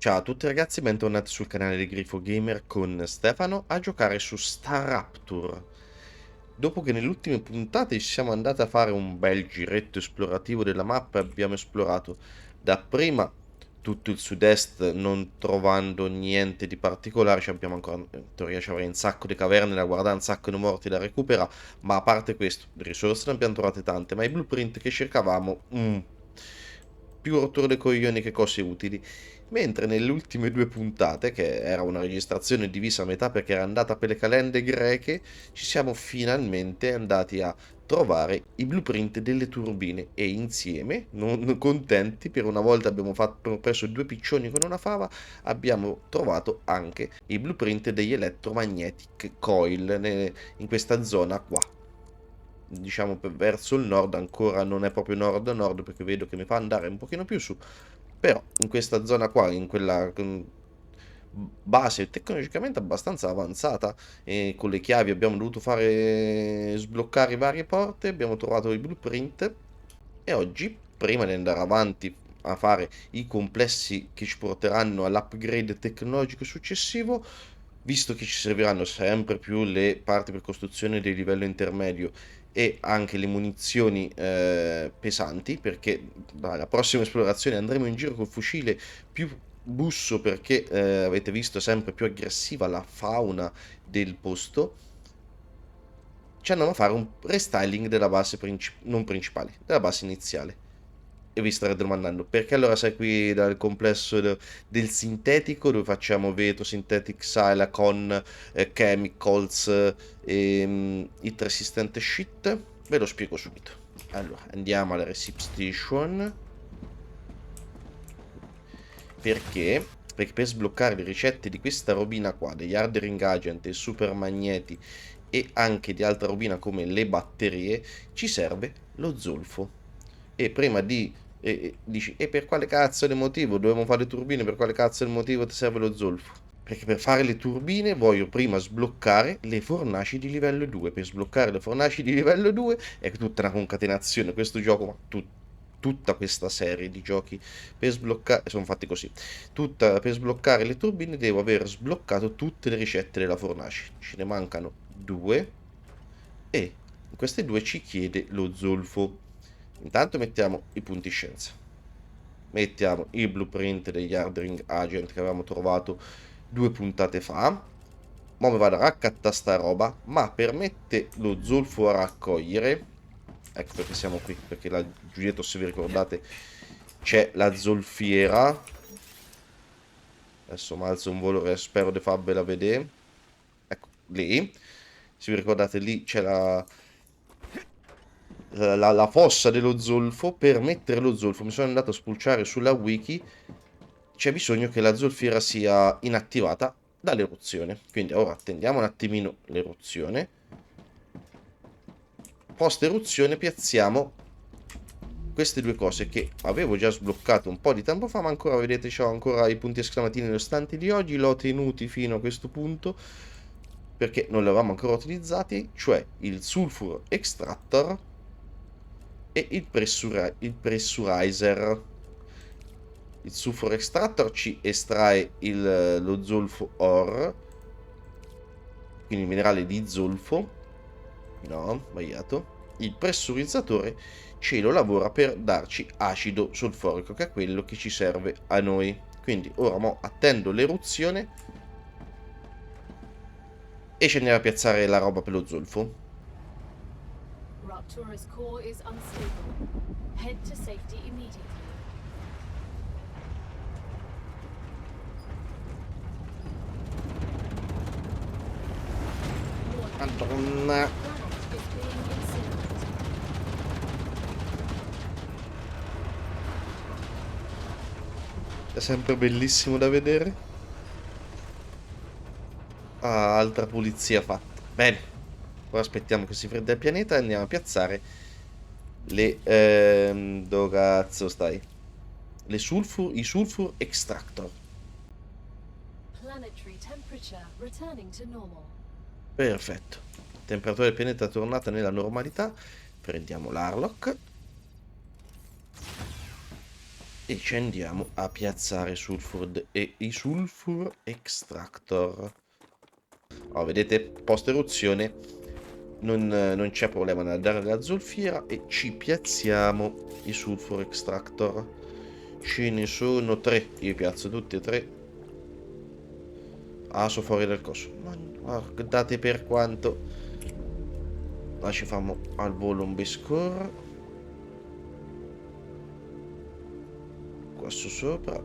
Ciao a tutti ragazzi, bentornati sul canale di Grifo Gamer con Stefano a giocare su Staraptor. Dopo che nelle ultime puntate ci siamo andati a fare un bel giretto esplorativo della mappa, abbiamo esplorato dapprima tutto il sud-est non trovando niente di particolare. Abbiamo ancora, in teoria ci avrei un sacco di caverne da guardare, un sacco di morti da recuperare, ma a parte questo, di risorse ne abbiamo trovate tante, ma i blueprint che cercavamo, più rotture dei coglioni che cose utili. Mentre nelle ultime due puntate, che era una registrazione divisa a metà perché era andata per le calende greche, ci siamo finalmente andati a trovare i blueprint delle turbine e insieme, non contenti, per una volta abbiamo preso due piccioni con una fava, abbiamo trovato anche i blueprint degli electromagnetic coil in questa zona qua. Diciamo verso il nord, ancora non è proprio nord-nord perché vedo che mi fa andare un pochino più su, però in questa zona qua, in quella base tecnologicamente abbastanza avanzata, e con le chiavi abbiamo dovuto fare sbloccare varie porte, abbiamo trovato i blueprint e oggi, prima di andare avanti a fare i complessi che ci porteranno all'upgrade tecnologico successivo, visto che ci serviranno sempre più le parti per costruzione del livello intermedio e anche le munizioni pesanti, perché dalla prossima esplorazione andremo in giro col fucile più busso perché avete visto sempre più aggressiva la fauna del posto. Ci andiamo a fare un restyling della base non principale, della base iniziale. E vi starete domandando perché allora sei qui dal complesso del sintetico dove facciamo vetro, synthetic silicon, chemicals e hit resistant shit? Ve lo spiego subito. Allora, andiamo alla receipt station. Perché? Perché per sbloccare le ricette di questa robina qua, degli Hardering Agent e Super Magneti e anche di altra robina come le batterie, ci serve lo zolfo. E prima di dici, e per quale cazzo di motivo dobbiamo fare le turbine? Per quale cazzo di motivo ti serve lo zolfo? Perché per fare le turbine voglio prima sbloccare le fornaci di livello 2. Per sbloccare le fornaci di livello 2 è tutta una concatenazione. Questo gioco, ma tutta questa serie di giochi per sbloccare, sono fatti così. Per sbloccare le turbine devo aver sbloccato tutte le ricette della fornace. Ce ne mancano due e in queste due ci chiede lo zolfo. Intanto mettiamo i punti scienza. Mettiamo il blueprint degli Hardring Agent che avevamo trovato due puntate fa. Mo' mi vado a raccattare sta roba, ma permette lo zolfo a raccogliere. Ecco perché siamo qui, perché la Giulietto, se vi ricordate, c'è la zolfiera. Adesso mi alzo un volo e spero di farvela vedere. Ecco, lì. Se vi ricordate, lì c'è la fossa dello zolfo. Per mettere lo zolfo, mi sono andato a spulciare sulla wiki, c'è bisogno che la zolfiera sia inattivata dall'eruzione. Quindi ora attendiamo un attimino l'eruzione. Post eruzione piazziamo queste due cose che avevo già sbloccato un po' di tempo fa, ma ancora, vedete, c'ho ancora i punti esclamativi nello stante di oggi, l'ho tenuti fino a questo punto perché non li avevamo ancora utilizzati, cioè il sulfur extractor e il pressurizer. Il sulfur extractor ci estrae lo zolfo ore, quindi il minerale di zolfo. No, sbagliato. Il pressurizzatore ce lo lavora per darci acido solforico, che è quello che ci serve a noi. Quindi ora attendo l'eruzione e ci andiamo a piazzare la roba per lo zolfo. Raptora's core is unstable. Head to safety immediately. Madonna. Planet is being incinerated. È sempre bellissimo da vedere. Ah, altra pulizia fatta. Bene. Ora aspettiamo che si fredda il pianeta e andiamo a piazzare le... dove cazzo stai? I sulfur extractor. Planetary temperature returning to normal. Perfetto. Temperatura del pianeta è tornata nella normalità. Prendiamo l'Harlock. e ci andiamo a piazzare Sulfur e i Sulfur Extractor. Oh, vedete, post eruzione non c'è problema nel dare la zolfiera e ci piazziamo i Sulfur Extractor. Ce ne sono 3, io piazzo tutti e 3. Ah, sono fuori dal coso. Ma guardate per quanto. Là ci facciamo al volo un bescore. Qua su sopra.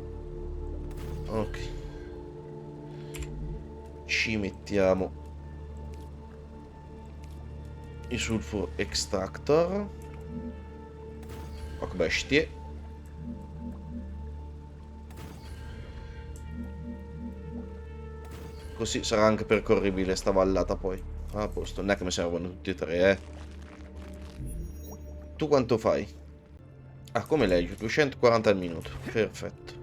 Ok. Ci mettiamo i Sulfur Extractor. Ok, bestie. Così sarà anche percorribile sta vallata poi. A posto, non è che mi servono tutti e 3, eh. Tu quanto fai? Ah, come leggo? 240 al minuto. Perfetto.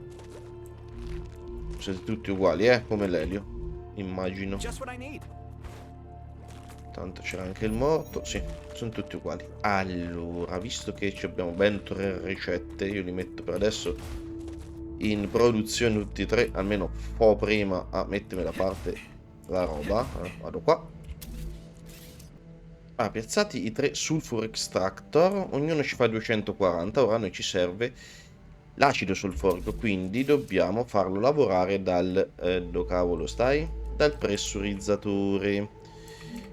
Siete tutti uguali, come l'elio. Immagino. Tanto c'era anche il morto. Sì, sono tutti uguali. Allora, visto che abbiamo ben 3 ricette, io li metto per adesso in produzione tutti e 3. Almeno fo prima a mettermi da parte la roba. Vado qua. Ah, piazzati i 3 Sulfur Extractor. Ognuno ci fa 240. Ora a noi ci serve l'acido solforico, quindi dobbiamo farlo lavorare dal... dove cavolo stai? Dal pressurizzatore.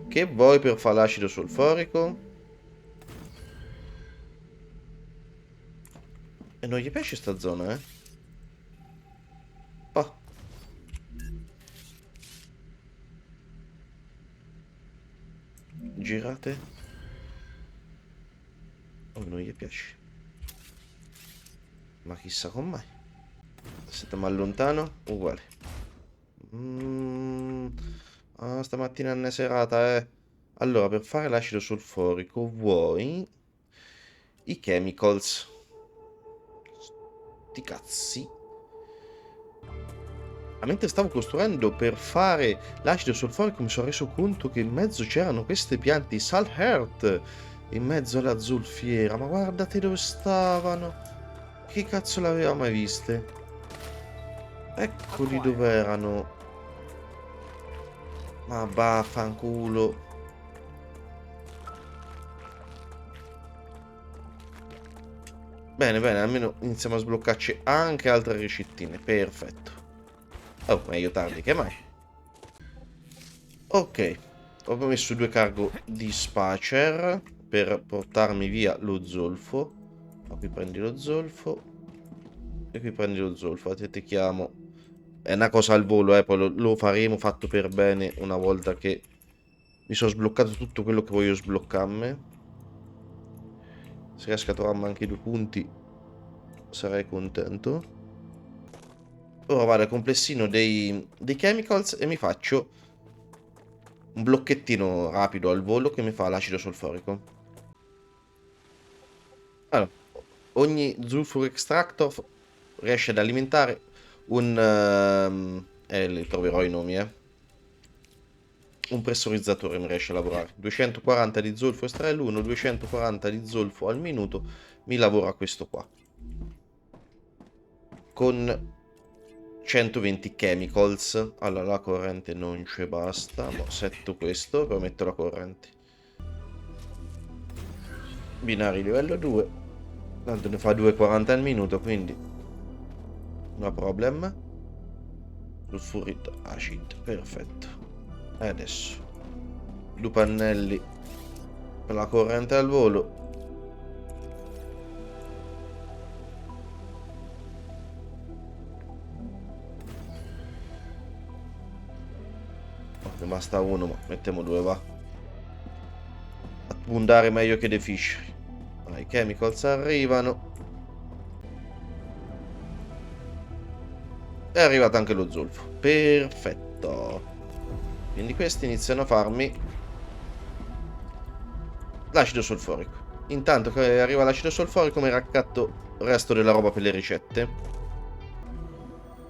Che vuoi per fare l'acido solforico? E non gli piace sta zona, eh? Oh. Girate. Oh, non gli piace. Ma chissà con mai. Siete mal lontano? Uguale. Ah, stamattina è una serata, eh. Allora, per fare l'acido solforico vuoi i chemicals. Sti cazzi. Mentre stavo costruendo per fare l'acido solforico mi sono reso conto che in mezzo c'erano queste piante, i Saltheart, in mezzo alla zolfiera. Ma guardate dove stavano. Che cazzo l'aveva mai viste? Eccoli dove erano. Ma vaffanculo. Bene, bene, almeno iniziamo a sbloccarci anche altre ricettine. Perfetto. Oh, meglio tardi che mai. Ok, ho messo 2 cargo di Spacer per portarmi via lo zolfo. Ma qui prendi lo zolfo. E qui prendi lo zolfo. Te chiamo. È una cosa al volo, poi lo faremo fatto per bene una volta che mi sono sbloccato tutto quello che voglio sbloccarmi. Se riesco a trovarmi anche i 2 punti sarei contento. Ora vado al complessino dei chemicals e mi faccio un blocchettino rapido al volo che mi fa l'acido solforico. Allora, ogni Sulfur Extractor riesce ad alimentare un... li troverò i nomi, un pressurizzatore mi riesce a lavorare. 240 di zolfo estrae l'1, 240 di zolfo al minuto mi lavora questo qua. Con 120 chemicals. Allora la corrente non ci basta, ma setto questo per mettere la corrente. Binari livello 2. Tanto ne fa 2,40 al minuto, quindi no problem. Sulfuric acid, perfetto. E adesso 2 pannelli per la corrente al volo. Ne basta uno, ma mettiamo 2, va. Abbondare meglio che dei fisci. I chemicals arrivano. È arrivato anche lo zolfo. Perfetto. Quindi questi iniziano a farmi l'acido solforico. Intanto che arriva l'acido solforico mi raccatto il resto della roba per le ricette.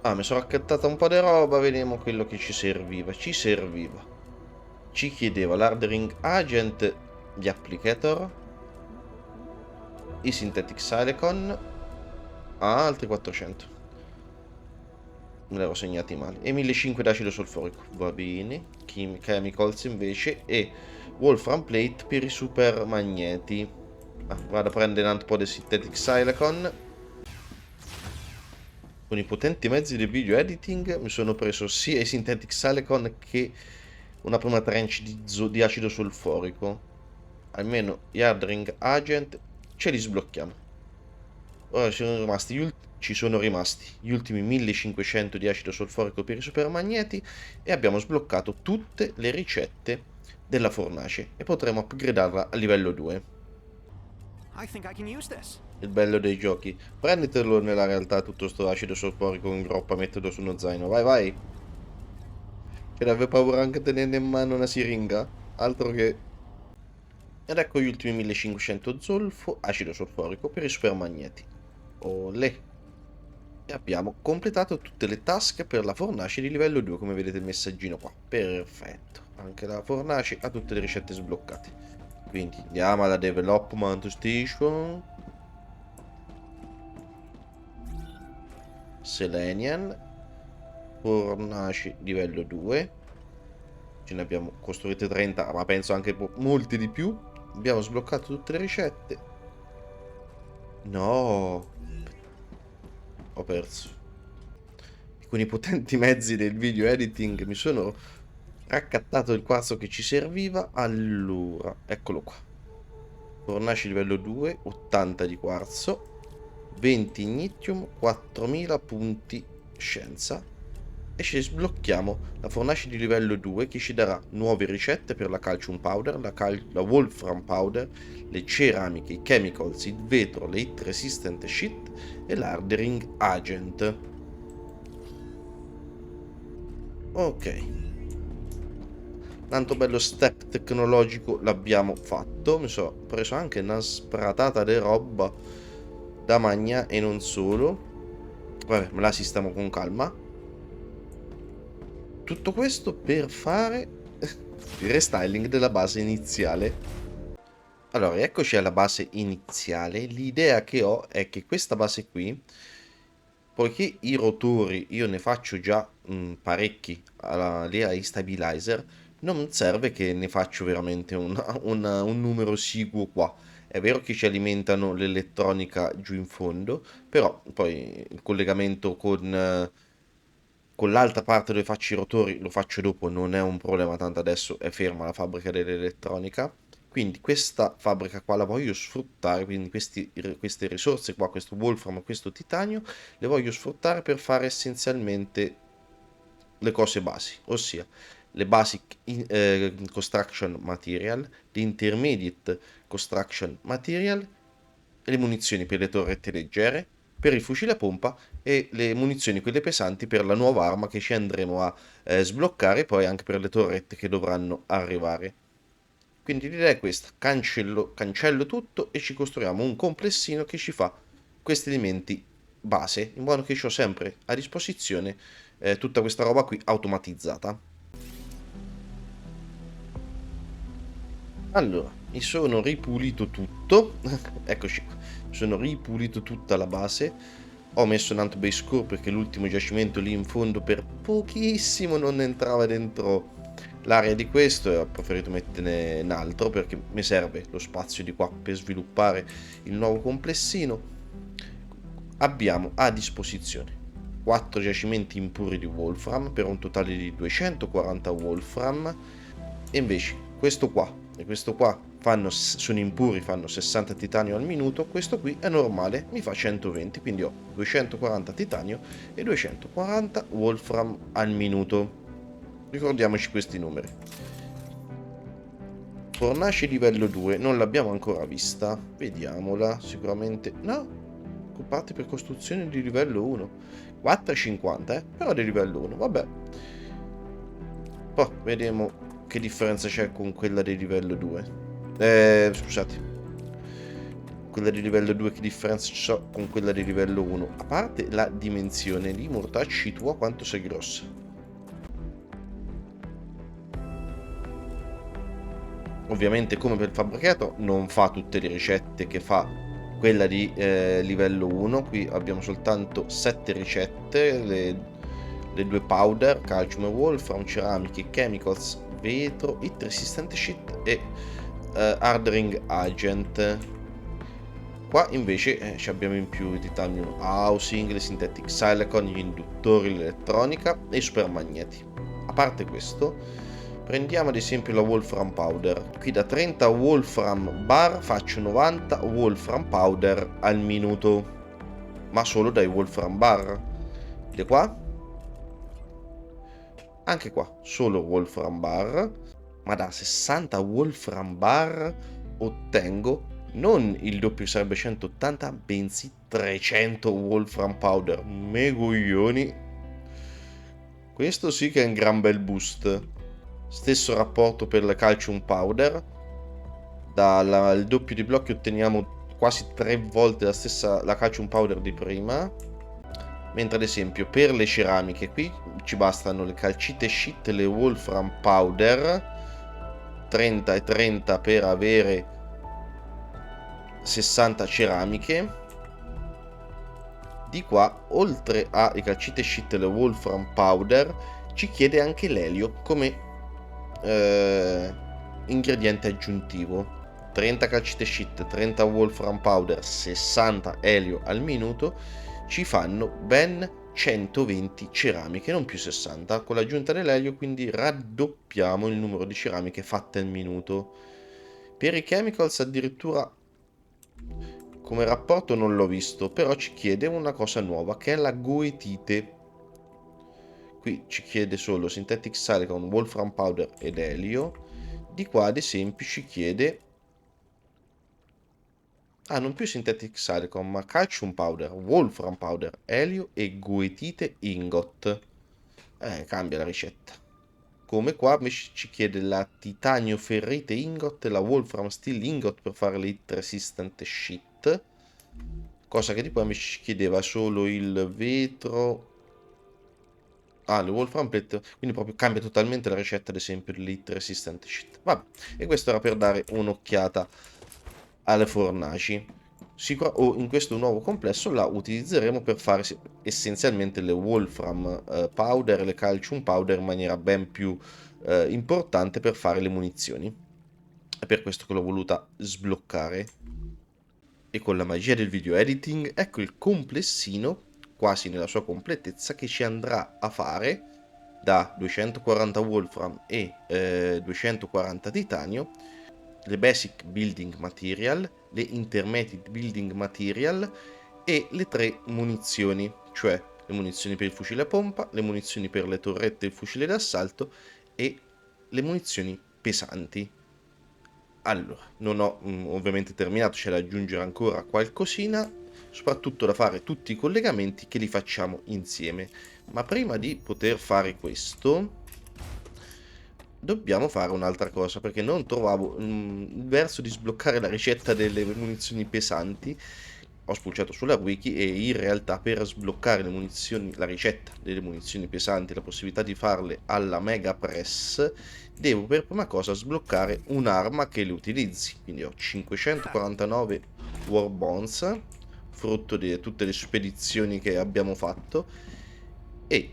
Ah, mi sono raccattata un po' di roba, vediamo quello che ci serviva. Ci chiedeva l'Hardering Agent di Applicator, i Synthetic Silicon. altri 400. Me l'avevo segnati male. E 1500 d'acido solforico. Va bene. Chemicals invece. E Wolfram Plate per i super magneti. Vado a prendere un po' di Synthetic Silicon. Con i potenti mezzi del video editing mi sono preso sia i Synthetic Silicon che una prima tranche di acido solforico. Almeno Yard Ring Agent ce li sblocchiamo. Ora ci sono rimasti gli ultimi 1500 di acido solforico per i supermagneti e abbiamo sbloccato tutte le ricette della fornace e potremo upgradarla a livello 2. I think I can use this. Il bello dei giochi. Prenditelo nella realtà tutto sto acido solforico in groppa, mettilo su uno zaino. Vai, vai. Ce n'aveva paura anche tenendo in mano una siringa? Altro che... Ed ecco gli ultimi 1500 zolfo, acido solforico per i supermagneti. Olè. E abbiamo completato tutte le task per la fornace di livello 2, come vedete il messaggino qua. Perfetto. Anche la fornace ha tutte le ricette sbloccate. Quindi andiamo alla Development Station. Selenian. Fornace livello 2. Ce ne abbiamo costruite 30, ma penso anche molti di più. Abbiamo sbloccato tutte le ricette. No. Ho perso. Con i potenti mezzi del video editing mi sono raccattato il quarzo che ci serviva. Allora, eccolo qua. Fornace livello 2, 80 di quarzo, 20 ignitium, 4000 punti scienza. E ci sblocchiamo la fornace di livello 2 che ci darà nuove ricette per la calcium powder, la wolfram powder, le ceramiche, i chemicals, il vetro, le hit resistant sheet e l'hardering agent. Ok. Tanto bello step tecnologico l'abbiamo fatto. Mi sono preso anche una spratata di roba da magna e non solo. Vabbè, me la sistemo con calma. Tutto questo per fare il restyling della base iniziale. Allora, eccoci alla base iniziale. L'idea che ho è che questa base qui, poiché i rotori io ne faccio già parecchi lì ai stabilizer, non serve che ne faccio veramente un numero siguo qua. È vero che ci alimentano l'elettronica giù in fondo, però poi il collegamento con l'altra parte dove faccio i rotori lo faccio dopo, non è un problema, tanto adesso è ferma la fabbrica dell'elettronica. Quindi questa fabbrica qua la voglio sfruttare, quindi queste risorse qua, questo wolfram e questo titanio, le voglio sfruttare per fare essenzialmente le cose basi, ossia le basic construction material, the intermediate construction material, e le munizioni per le torrette leggere, per il fucile a pompa e le munizioni quelle pesanti per la nuova arma che ci andremo a sbloccare, poi anche per le torrette che dovranno arrivare. Quindi l'idea è questa: cancello tutto e ci costruiamo un complessino che ci fa questi elementi base, in modo che ho sempre a disposizione tutta questa roba qui automatizzata. Allora, mi sono ripulito tutto. Eccoci qua. Mi sono ripulito tutta la base. Ho messo un base core perché l'ultimo giacimento lì in fondo per pochissimo non entrava dentro l'area di questo e ho preferito metterne un altro perché mi serve lo spazio di qua per sviluppare il nuovo complessino. Abbiamo a disposizione 4 giacimenti impuri di Wolfram per un totale di 240 Wolfram, e invece questo qua e questo qua sono impuri, fanno 60 titanio al minuto. Questo qui è normale, mi fa 120, quindi ho 240 titanio e 240 Wolfram al minuto. Ricordiamoci questi numeri. Fornace livello 2 non l'abbiamo ancora vista, vediamola. Sicuramente no, occupati per costruzione di livello 1, 4,50 però di livello 1, vabbè. Poi vediamo che differenza c'è con quella di livello 2. Scusate, quella di livello 2 che differenza c'è con quella di livello 1, a parte la dimensione lì. Mortacci tua quanto sei grossa. Ovviamente come per il fabbricato non fa tutte le ricette che fa quella di livello 1. Qui abbiamo soltanto 7 ricette, le 2 powder, calcium e wolfram, ceramiche, chemicals, vetro, heat resistant sheet e hardening agent. Qua invece abbiamo in più il titanium housing, le synthetic silicon, gli induttori, l'elettronica e i supermagneti. A parte questo, prendiamo ad esempio la wolfram powder. Qui da 30 wolfram bar faccio 90 wolfram powder al minuto, ma solo dai wolfram bar. Vedete qua? Anche qua, solo wolfram bar, ma da 60 wolfram bar ottengo non il doppio, sarebbe 180, bensì 300 wolfram powder. Megoglioni. Questo sì che è un gran bel boost. Stesso rapporto per la calcium powder. Dal doppio di blocchi otteniamo quasi 3 volte la calcium powder di prima. Mentre ad esempio per le ceramiche qui ci bastano le calcite sheet e le wolfram powder 30 e 30 per avere 60 ceramiche. Di qua, oltre ai calcite sheet e le wolfram powder, ci chiede anche l'elio come ingrediente aggiuntivo. 30 calcite sheet, 30 wolfram powder, 60 elio al minuto ci fanno ben 120 ceramiche, non più 60. Con l'aggiunta dell'elio quindi raddoppiamo il numero di ceramiche fatte al minuto. Per i chemicals addirittura come rapporto non l'ho visto, però ci chiede una cosa nuova che è la goetite. Qui ci chiede solo synthetic silicon, wolfram powder ed elio. Di qua ad esempio ci chiede non più synthetic silicon, ma calcium powder, wolfram powder, elio e goetite ingot. Cambia la ricetta. Come qua ci chiede la titanio ferrite ingot e la wolfram steel ingot per fare le heat resistant sheet. Cosa che di qua mi ci chiedeva solo il vetro. Le wolfram plate, quindi proprio cambia totalmente la ricetta, ad esempio, dell'heat resistant sheet. Vabbè, e questo era per dare un'occhiata alle fornaci. In questo nuovo complesso la utilizzeremo per fare essenzialmente le wolfram powder e le calcium powder in maniera ben più importante per fare le munizioni. È per questo che l'ho voluta sbloccare. E con la magia del video editing ecco il complessino quasi nella sua completezza che ci andrà a fare da 240 wolfram e 240 titanio le basic building material, le intermediate building material e le 3 munizioni, cioè le munizioni per il fucile a pompa, le munizioni per le torrette e il fucile d'assalto e le munizioni pesanti. Allora, non ho ovviamente terminato, c'è da aggiungere ancora qualcosina, soprattutto da fare tutti i collegamenti che li facciamo insieme. Ma prima di poter fare questo dobbiamo fare un'altra cosa, perché non trovavo il verso di sbloccare la ricetta delle munizioni pesanti. Ho spulciato sulla wiki e in realtà per sbloccare le munizioni, la ricetta delle munizioni pesanti, la possibilità di farle alla Mega Press, devo per prima cosa sbloccare un'arma che le utilizzi. Quindi ho 549 War Bonds, frutto di tutte le spedizioni che abbiamo fatto, e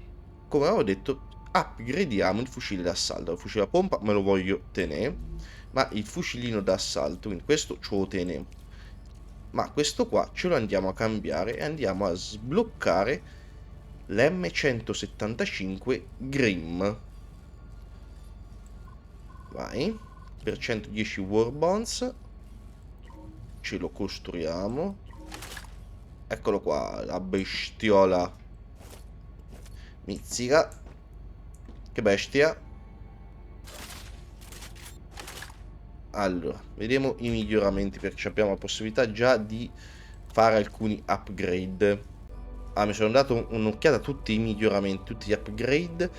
come avevo detto upgradiamo il fucile d'assalto. Il fucile a pompa me lo voglio tenere, ma il fucilino d'assalto, quindi questo ce lo teniamo, ma questo qua ce lo andiamo a cambiare e andiamo a sbloccare l'M175 Grim. Vai, per 110 War Bonds ce lo costruiamo. Eccolo qua, la bestiola mizzica. Che bestia. Allora, vediamo i miglioramenti, perché abbiamo la possibilità già di fare alcuni upgrade. Mi sono dato un'occhiata a tutti i miglioramenti, tutti gli upgrade,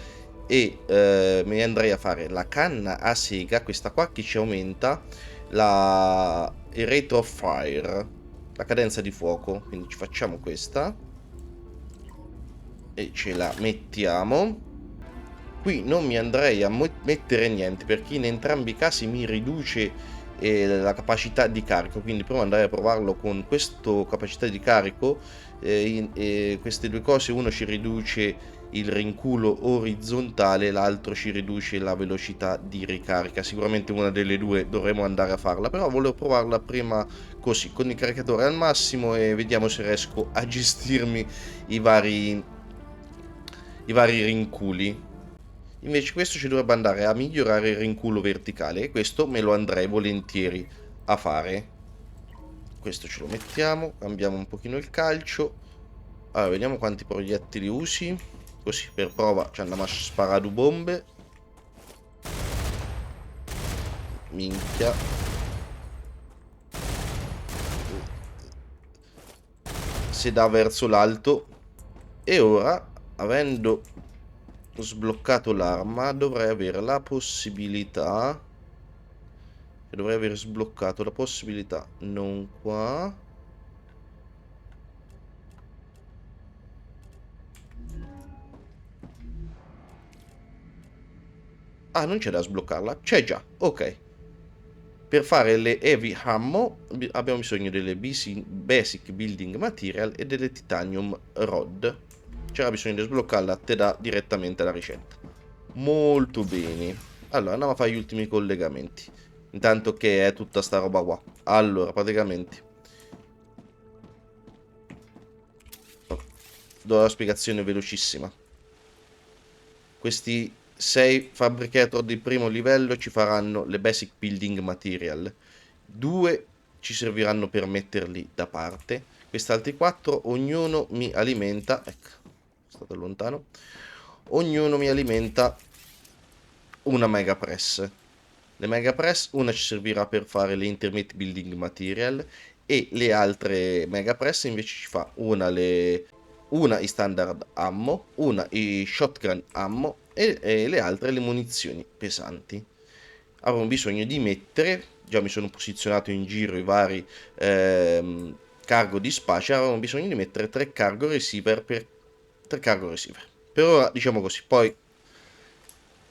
e mi andrei a fare la canna a sega, questa qua che ci aumenta il rate of fire, la cadenza di fuoco. Quindi ci facciamo questa e ce la mettiamo. Qui non mi andrei a mettere niente, perché in entrambi i casi mi riduce e la capacità di carico. Quindi prima andare a provarlo con questa capacità di carico. Queste due cose, uno ci riduce il rinculo orizzontale, l'altro ci riduce la velocità di ricarica. Sicuramente una delle due dovremo andare a farla, però volevo provarla prima così, con il caricatore al massimo, e vediamo se riesco a gestirmi i vari rinculi. Invece questo ci dovrebbe andare a migliorare il rinculo verticale, e questo me lo andrei volentieri a fare. Questo ce lo mettiamo, cambiamo un pochino il calcio. Allora, vediamo quanti proiettili usi. Così, per prova, ci andiamo a sparare due bombe. Minchia. Si dà verso l'alto. E ora, avendo sbloccato l'arma, dovrei avere la possibilità... Dovrei aver sbloccato la possibilità. Non qua... Ah, non c'è da sbloccarla? C'è già, ok. Per fare le Heavy Ammo abbiamo bisogno delle Basic Building Material e delle Titanium Rod. C'era bisogno di sbloccarla, te dà direttamente la ricetta. Molto bene. Allora, andiamo a fare gli ultimi collegamenti. Intanto che è tutta sta roba qua. Allora, praticamente... do la spiegazione velocissima. Questi 6 fabricator di primo livello ci faranno le basic building material. 2 ci serviranno per metterli da parte. Quest'altri 4, ognuno mi alimenta... Ecco, è stato lontano. Ognuno mi alimenta una mega press. Le mega press, una ci servirà per fare le intermediate building material, e le altre mega press invece ci fa una i standard ammo, una i shotgun ammo e le altre le munizioni pesanti. Avrò bisogno di mettere, già mi sono posizionato in giro i vari cargo dispatcher, avrò bisogno di mettere 3 cargo receiver per 3 cargo receiver. Per ora diciamo così. Poi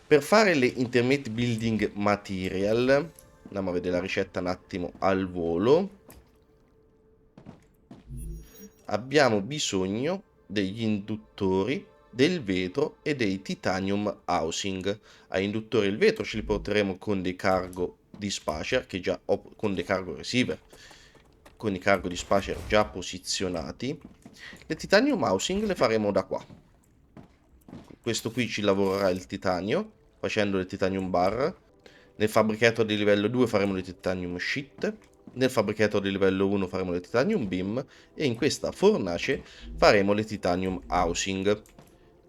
per fare le intermediate building material andiamo a vedere la ricetta un attimo al volo. Abbiamo bisogno degli induttori, del vetro e dei titanium housing. A induttori e il vetro ce li porteremo con dei cargo dispatcher che già ho, con dei cargo receiver, con i cargo dispatcher già posizionati. Le titanium housing le faremo da qua. Questo qui ci lavorerà il titanio facendo le titanium bar. Nel fabbricato di livello 2 faremo le titanium sheet. Nel fabbricato di livello 1 faremo le titanium beam, e in questa fornace faremo le titanium housing.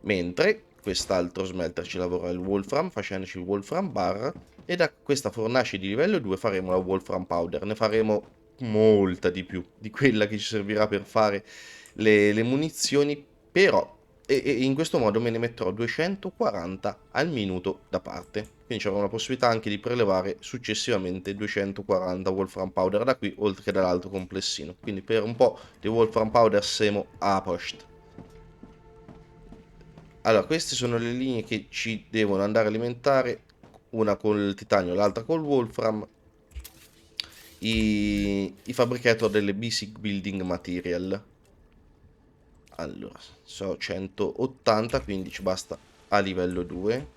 Mentre quest'altro smelter ci lavora il wolfram facendoci il wolfram bar, e da questa fornace di livello 2 faremo la wolfram powder. Ne faremo molta di più di quella che ci servirà per fare le munizioni, però e in questo modo me ne metterò 240 al minuto da parte. Quindi c'è una possibilità anche di prelevare successivamente 240 Wolfram Powder da qui, oltre che dall'altro complessino. Quindi per un po' di Wolfram Powder siamo a posto. Allora, queste sono le linee che ci devono andare a alimentare, una col titanio, l'altra col Wolfram, i fabbricator delle Basic Building Material. Allora, so 180, quindi ci basta a livello 2.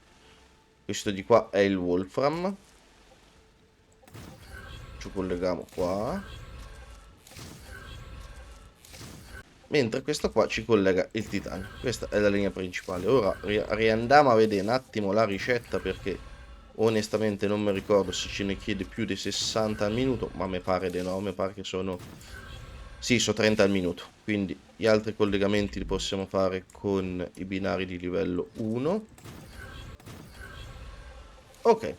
Questo di qua è il Wolfram. Ci colleghiamo qua. Mentre questo qua ci collega il titanio. Questa è la linea principale. Ora riandiamo a vedere un attimo la ricetta, perché onestamente non mi ricordo se ce ne chiede più di 60 al minuto, ma mi pare di no, mi pare che sono... Sì, sono 30 al minuto, quindi gli altri collegamenti li possiamo fare con i binari di livello 1. Ok,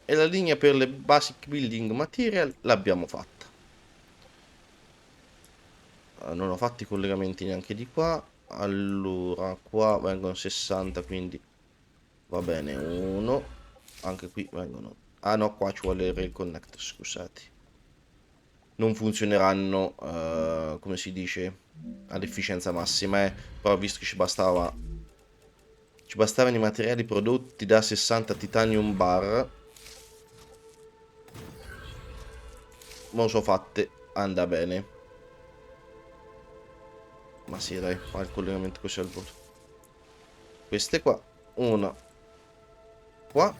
e la linea per le basic building material l'abbiamo fatta. Non ho fatto i collegamenti neanche di qua. Allora, qua vengono 60, quindi va bene, 1. Anche qui vengono... Ah no, qua ci vuole il reconnect, scusate. Non funzioneranno, come si dice, ad efficienza massima, però visto che ci bastavano i materiali prodotti da 60 titanium bar, mo so fatte, anda bene. Ma sì, dai, fa il collegamento così al volo. Queste qua, una qua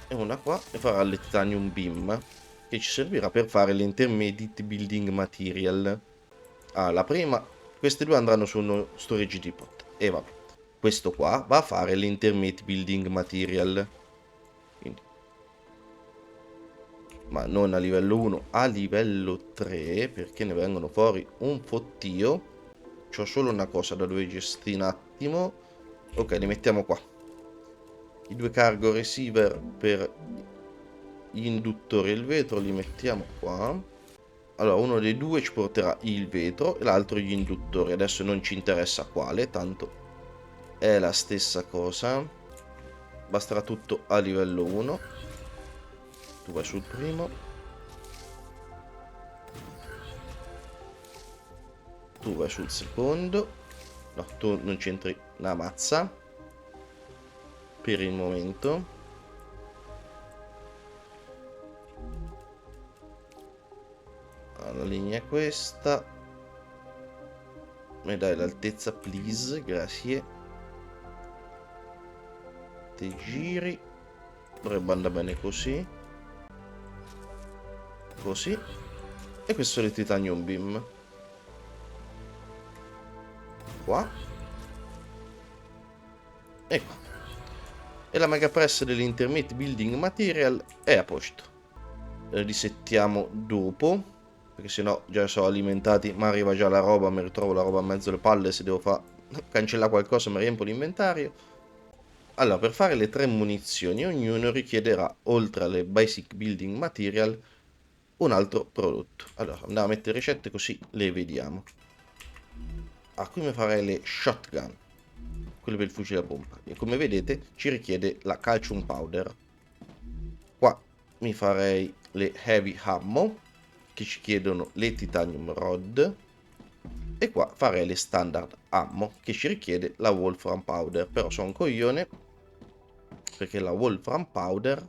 e una qua, e farà il titanium beam, che ci servirà per fare l'intermediate building material. Ah, la prima, queste due andranno su uno storage depot, e vabbè. Questo qua va a fare l'intermediate building material. Quindi, ma non a livello 1, a livello 3, perché ne vengono fuori un fottio. C'ho solo una cosa da dover gestire un attimo. Ok, li mettiamo qua. I due cargo receiver per gli induttori e il vetro li mettiamo qua. Allora, uno dei due ci porterà il vetro e l'altro gli induttori. Adesso non ci interessa quale, tanto è la stessa cosa. Basterà tutto a livello 1. Tu vai sul primo. Tu vai sul secondo. No, tu non c'entri una mazza. Per il momento. La linea è questa. Mi dai l'altezza, please, grazie. Ti giri. Dovrebbe andare bene così. Così. E questo è il titanium beam. Qua. E qua. E la mega press dell'intermediate building material è a posto. Li settiamo dopo. Perché sennò già sono alimentati, ma arriva già la roba, mi ritrovo la roba in mezzo alle palle, se devo cancellare qualcosa mi riempo l'inventario. Allora, per fare le 3 munizioni, ognuno richiederà, oltre alle basic building material, un altro prodotto. Allora, andiamo a mettere ricette così le vediamo. Ah, qui mi farei le shotgun, quelle per il fucile a pompa. E come vedete ci richiede la calcium powder. Qua mi farei le heavy ammo, che ci chiedono le titanium rod, e qua farei le standard ammo, che ci richiede la wolfram powder. Però sono un coglione, perché la wolfram powder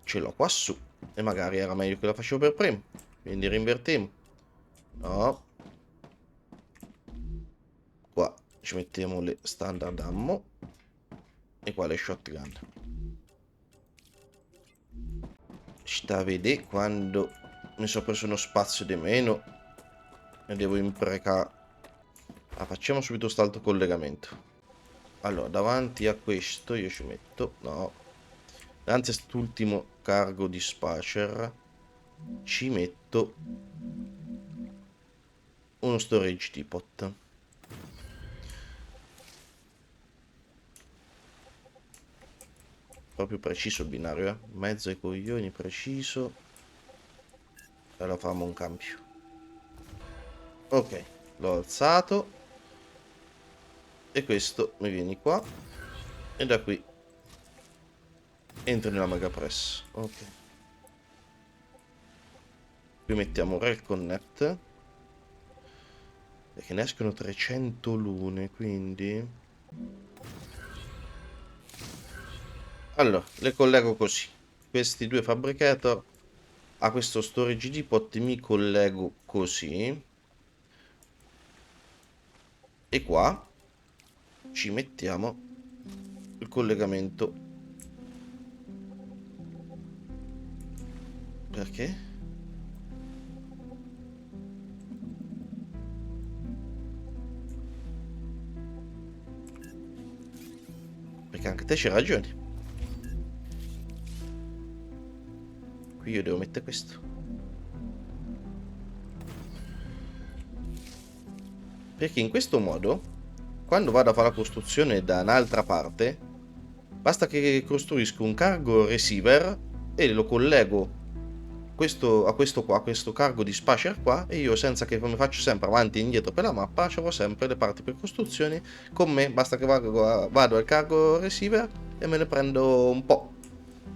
ce l'ho qua su e magari era meglio che la facevo per prima, quindi rinvertiamo. No, qua ci mettiamo le standard ammo e qua le shotgun. Sta a vedere quando mi sono preso uno spazio di meno e devo imprecare. Ah, facciamo subito quest'altro collegamento. Allora, davanti a questo io ci metto, no, davanti a quest'ultimo cargo dispatcher ci metto uno storage depot. Proprio preciso il binario, mezzo ai coglioni, preciso. E lo facciamo un cambio. Ok, l'ho alzato. E questo mi vieni qua. E da qui entri nella mega press. Ok. Qui mettiamo Rail Connect. Perché ne escono 300 lune, quindi... Allora, le collego così. Questi due fabricator a questo storage depot mi collego così. E qua ci mettiamo il collegamento. Perché? Perché anche te c'hai ragione. Qui io devo mettere questo. Perché in questo modo, quando vado a fare la costruzione da un'altra parte, basta che costruisco un cargo receiver e lo collego a questo cargo dispatcher qua, e io, senza che mi faccio sempre avanti e indietro per la mappa, avrò sempre le parti per costruzione con me. Basta che vado al cargo receiver e me ne prendo un po'.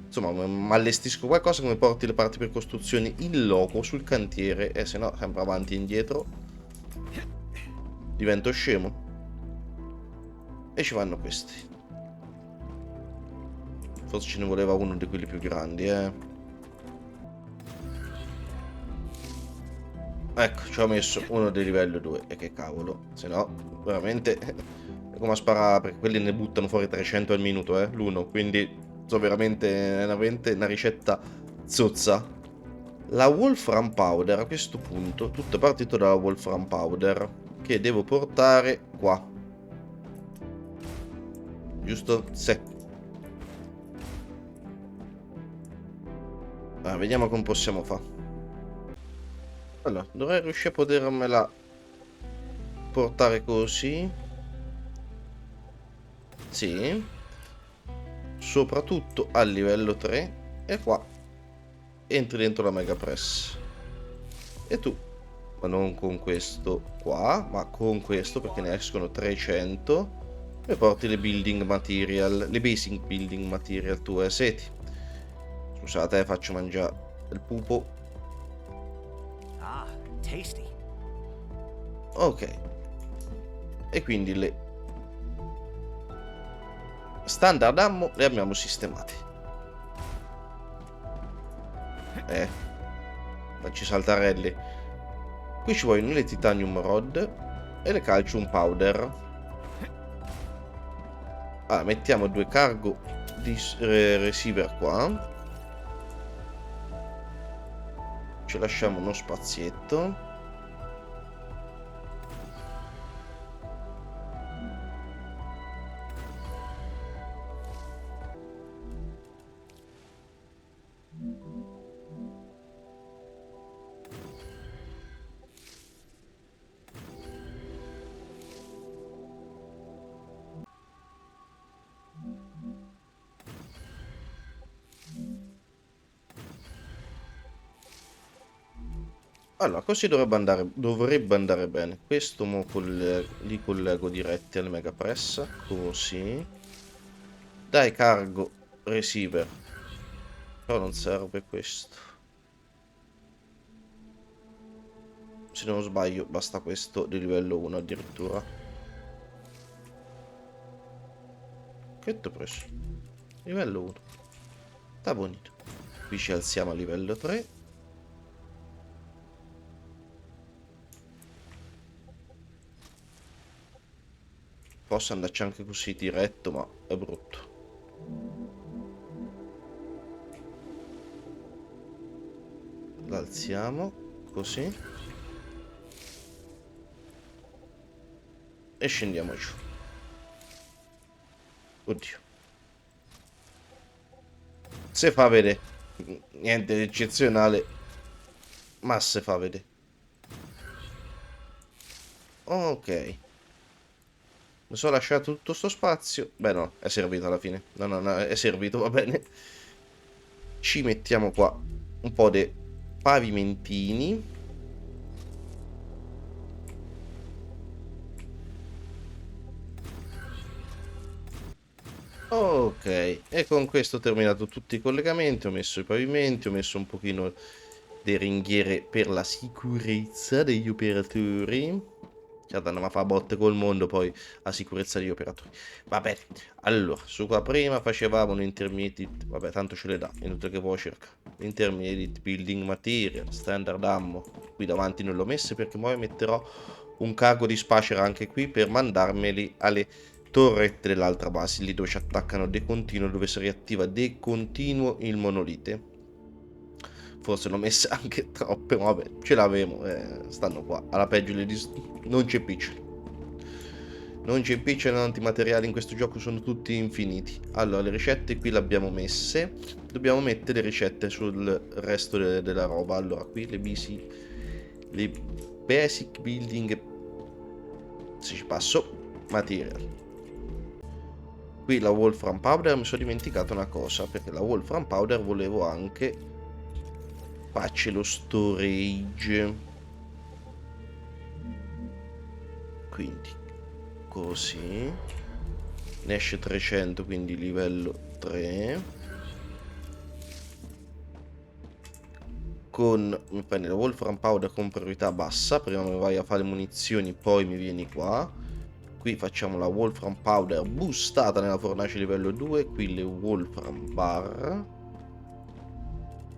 Insomma, mi allestisco qualcosa che mi porti le parti per costruzione in loco sul cantiere, e se no sempre avanti e indietro divento scemo. E ci vanno questi. Forse ce ne voleva uno di quelli più grandi, Ecco, ci ho messo uno di livello 2. E che cavolo, se no, veramente è come a sparare, perché quelli ne buttano fuori 300 al minuto, l'uno. Quindi, so veramente una ricetta zozza. La Wolfram Powder, a questo punto, tutto è partito dalla Wolfram Powder, che devo portare qua. Giusto? Sì. Allora, vediamo come possiamo fare. Allora, dovrei riuscire a potermela portare così. Sì. Soprattutto a livello 3. E qua entri dentro la Mega Press. E tu, ma non con questo qua, ma con questo, perché ne escono 300. E porti le building material, le basic building material tue. Seti. Scusate, faccio mangiare il pupo. Ah, tasty. Ok. E quindi le standard ammo le abbiamo sistemate. Facci saltarelli. Qui ci vogliono le titanium rod e le calcium powder. Ah, mettiamo 2 cargo di receiver qua. Ci lasciamo uno spazietto. Allora, così dovrebbe andare bene. Questo mo li collego diretti al Mega Press. Così. Dai cargo receiver. Però non serve questo. Se non sbaglio, basta questo di livello 1 addirittura. Che t'ho preso? Livello 1. Sta bonito. Qui ci alziamo a livello 3. Posso andarci anche così diretto, ma è brutto. L'alziamo così. E scendiamo giù. Oddio. Se fa vedere. Niente di eccezionale. Ma se fa vedere. Ok. Mi sono lasciato tutto sto spazio. Beh no, è servito alla fine. No, è servito, va bene. Ci mettiamo qua un po' di pavimentini. Ok, e con questo ho terminato tutti i collegamenti, ho messo i pavimenti, ho messo un pochino di ringhiere per la sicurezza degli operatori. Cioè, andiamo a fare botte col mondo, poi la sicurezza degli operatori. Va bene, allora, su qua prima facevamo un intermediate, vabbè, tanto ce le dà, inutile che poi cerca. Intermediate building material, standard ammo. Qui davanti non l'ho messe perché poi metterò un cargo di spacer anche qui per mandarmeli alle torrette dell'altra base, lì dove ci attaccano de continuo, dove si riattiva de continuo il monolite. Forse l'ho messa anche troppe, ma vabbè, ce l'avevo, stanno qua. Alla peggio non c'è piccioli. Non c'è piccioli, antimateriali in questo gioco sono tutti infiniti. Allora, le ricette qui le abbiamo messe. Dobbiamo mettere le ricette sul resto della roba. Allora, qui le basic building, se ci passo, material. Qui la Wolfram Powder, mi sono dimenticato una cosa, perché la Wolfram Powder volevo anche farci lo storage. Quindi così ne esce 300, quindi livello 3. Con mi prendi la Wolfram Powder con priorità bassa, prima mi vai a fare le munizioni, poi mi vieni qua. Qui facciamo la Wolfram Powder boostata nella fornace livello 2. Qui le Wolfram Bar.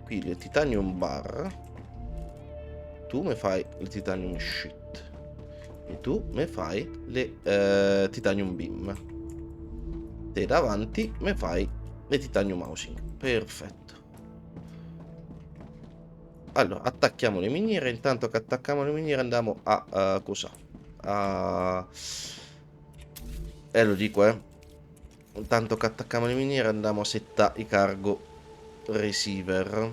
Qui le Titanium Bar. tu mi fai le titanium sheet e tu mi fai le titanium beam. Te davanti mi fai le titanium housing. Perfetto. Allora, attacchiamo le miniere. Intanto che attacchiamo le miniere andiamo a cosa? Lo dico, Intanto che attacchiamo le miniere andiamo a settare i cargo receiver.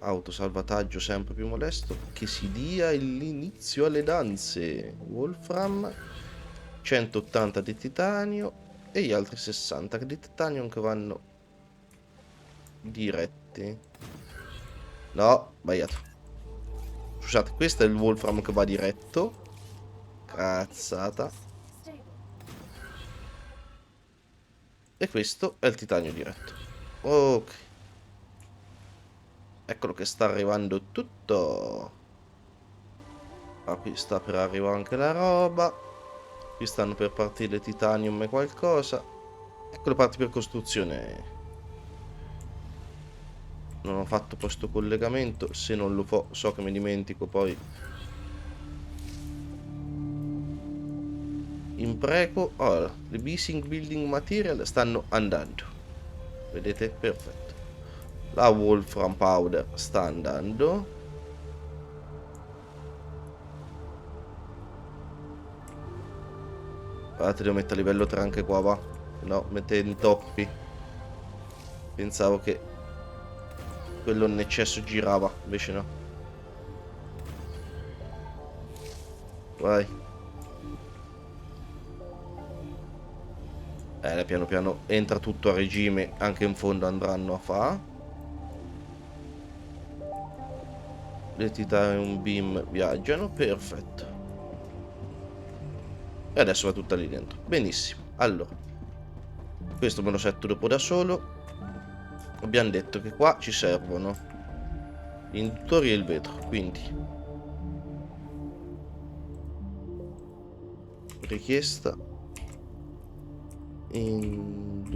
Autosalvataggio sempre più modesto. Che si dia l'inizio alle danze. Wolfram 180 di titanio e gli altri 60 di titanio che vanno diretti. No, sbagliato. Scusate, questo è il Wolfram che va diretto. Cazzata. Stable. E questo è il titanio diretto. Ok. Eccolo che sta arrivando tutto. Ah, qui sta per arrivare anche la roba. Qui stanno per partire titanium e qualcosa. Ecco le parti per costruzione. Non ho fatto questo collegamento. Se non lo so che mi dimentico poi. Impreco. Allora, le Bising Building Material stanno andando. Vedete? Perfetto. La Wolfram Powder sta andando. Guardate, devo mettere a livello 3 anche qua, va. No, mette intoppi. Pensavo che quello in eccesso girava, invece no. Vai. Piano piano entra tutto a regime, anche in fondo andranno a fa. Le titanium beam viaggiano, perfetto. E adesso va tutta lì dentro. Benissimo. Allora, questo me lo setto dopo da solo. Abbiamo detto che qua ci servono gli induttori e il vetro, quindi richiesta induttori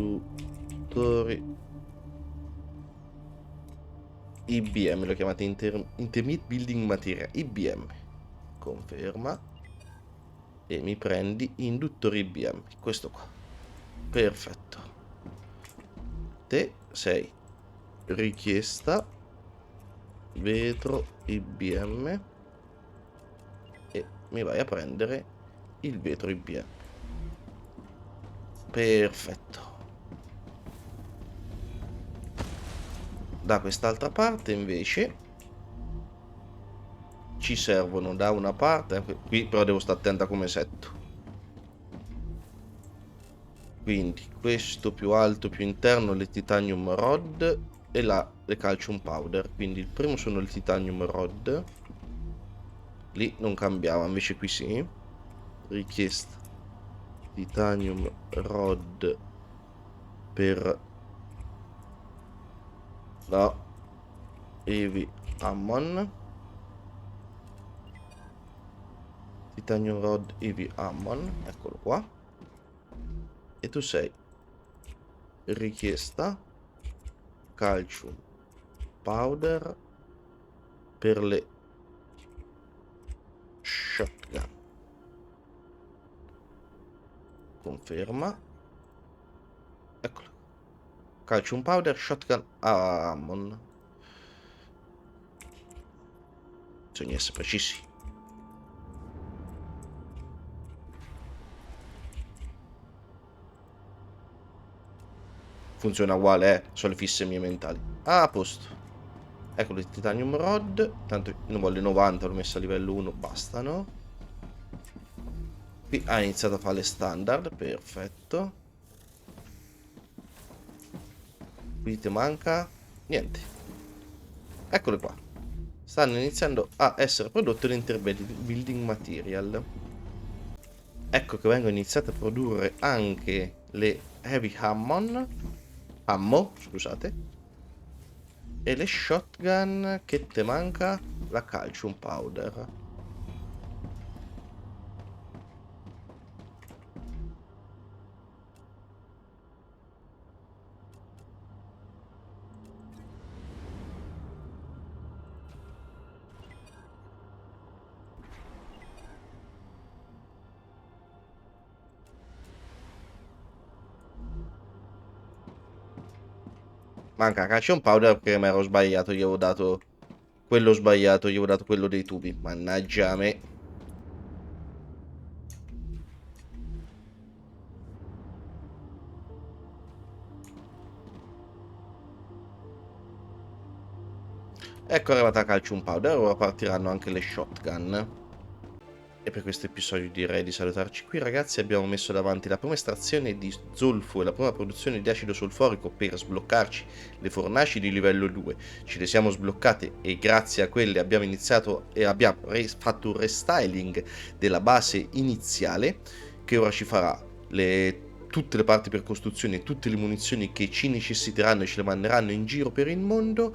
IBM, lo chiamate Intermediate Building Material IBM, conferma, e mi prendi induttori IBM, questo qua, perfetto. Te sei richiesta vetro IBM e mi vai a prendere il vetro IBM, perfetto. Da quest'altra parte invece ci servono da una parte, qui però devo stare attento a come setto, quindi questo più alto più interno le titanium rod e là le calcium powder, quindi il primo sono le titanium rod, lì non cambiava, invece qui sì. Richiesta titanium rod per no Heavy Ammon, titanium rod Heavy Ammon, eccolo qua. E tu sei richiesta calcium powder per le shotgun, conferma, eccolo, calcium powder shotgun Ammon, bisogna essere precisi. Funziona uguale, sono le fisse mie mentali. Ah, a posto. Ecco il titanium rod. Tanto non voglio 90, l'ho messa a livello 1, bastano. Qui ha iniziato a fare le standard, perfetto. Qui ti manca niente. Eccole qua. Stanno iniziando a essere prodotte le building material. Ecco che vengono iniziate a produrre anche le heavy ammo, scusate, e le shotgun. Che te manca? La calcium powder. Manca calcium powder perché mi ero sbagliato, gli avevo dato quello sbagliato, gli avevo dato quello dei tubi. Mannaggia a me. Ecco è arrivata calcium powder, ora partiranno anche le shotgun. E per questo episodio direi di salutarci qui ragazzi, abbiamo messo davanti la prima estrazione di zolfo e la prima produzione di acido solforico per sbloccarci le fornaci di livello 2. Ce le siamo sbloccate e grazie a quelle abbiamo iniziato e abbiamo fatto un restyling della base iniziale che ora ci farà tutte le parti per costruzione e tutte le munizioni che ci necessiteranno e ce le manderanno in giro per il mondo.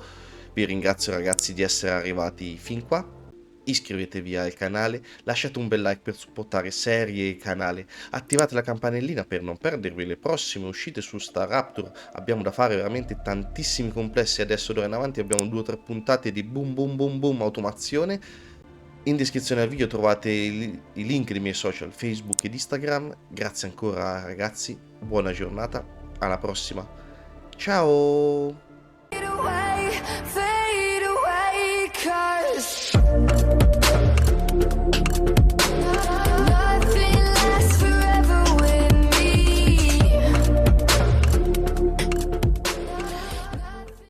Vi ringrazio ragazzi di essere arrivati fin qua. Iscrivetevi al canale, lasciate un bel like per supportare serie e canale, attivate la campanellina per non perdervi le prossime uscite su Staraptor. Abbiamo da fare veramente tantissimi complessi adesso d'ora in avanti, abbiamo 2 o 3 puntate di boom boom boom boom automazione. In descrizione al video trovate i link dei miei social Facebook ed Instagram. Grazie ancora ragazzi, buona giornata, alla prossima, ciao!